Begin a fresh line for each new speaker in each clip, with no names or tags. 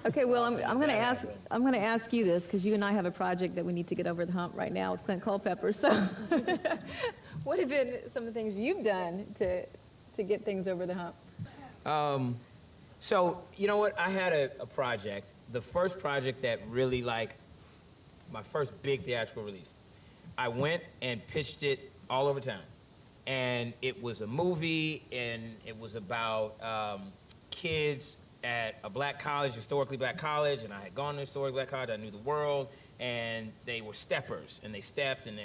Okay, well, I'm going to ask you this, because you and I have a project that we need to get over the hump right now with Clint Culpepper. So what have been some of the things you've done to get things over the hump?
So, you know what? I had a project, the first project that really, like, my first big theatrical release. I went and pitched it all over town. And it was a movie, and it was about kids at a black college, historically black college, and I had gone to historically black college, I knew the world, and they were steppers, and they stepped, and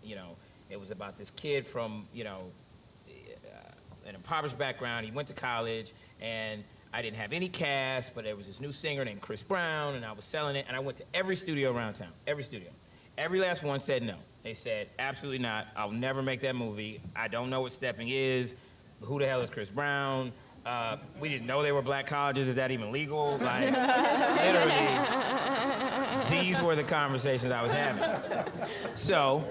you know, it was about this kid from, you know, an impoverished background. He went to college, and I didn't have any cast, but there was this new singer named Chris Brown, and I was selling it, and I went to every studio around town, every studio. Every last one said no. They said, absolutely not, I'll never make that movie. I don't know what stepping is. Who the hell is Chris Brown? We didn't know they were black colleges. Is that even legal? Like, literally, these were the conversations I was having. So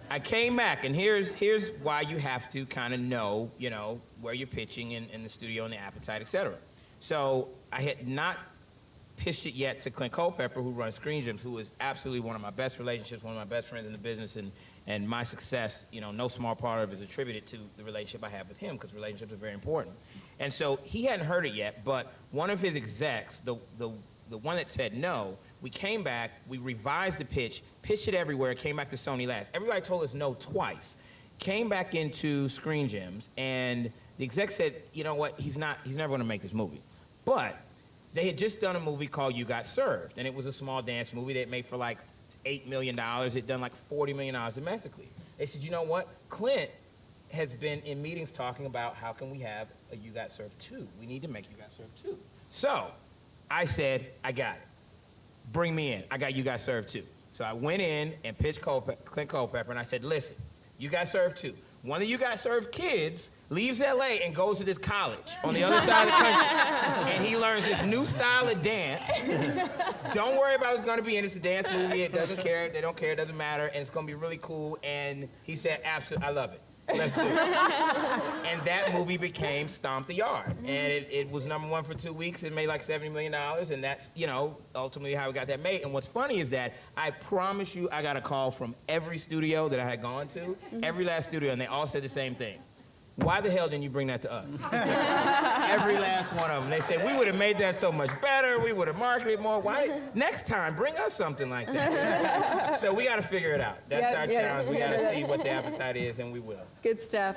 I came back, and here's why you have to kind of know, you know, where you're pitching in the studio and the appetite, et cetera. So I had not pitched it yet to Clint Culpepper, who runs Screen Gems, who is absolutely one of my best relationships, one of my best friends in the business, and my success, you know, no small part of it is attributed to the relationship I have with him, because relationships are very important. And so he hadn't heard it yet, but one of his execs, the one that said no, we came back, we revised the pitch, pitched it everywhere, came back to Sony last. Everybody told us no twice. Came back into Screen Gems, and the exec said, you know what, he's never gonna make this movie. But they had just done a movie called You Got Served, and it was a small dance movie that made for like $8 million. It done like $40 million domestically. They said, you know what? Clint has been in meetings talking about how can we have a You Got Served 2. We need to make You Got Served 2. So I said, I got it. Bring me in. I got You Got Served 2. So I went in and pitched Clint Culpepper, and I said, listen, You Got Served 2. One of You Got Served kids leaves LA and goes to this college on the other side of the country. And he learns this new style of dance. Don't worry about what's gonna be in it. It's a dance movie. It doesn't care. They don't care. It doesn't matter. And it's gonna be really cool. And he said, absolutely, I love it. Let's do it. And that movie became Stomp the Yard. And it was #1 for 2 weeks. It made like $70 million. And that's, you know, ultimately how we got that made. And what's funny is that I promise you, I got a call from every studio that I had gone to, every last studio, and they all said the same thing. Why the hell didn't you bring that to us? Every last one of them. They said, we would have made that so much better. We would have marketed more. Why? Next time, bring us something like that. So we got to figure it out. That's our challenge. We got to see what the appetite is, and we will.
Good stuff.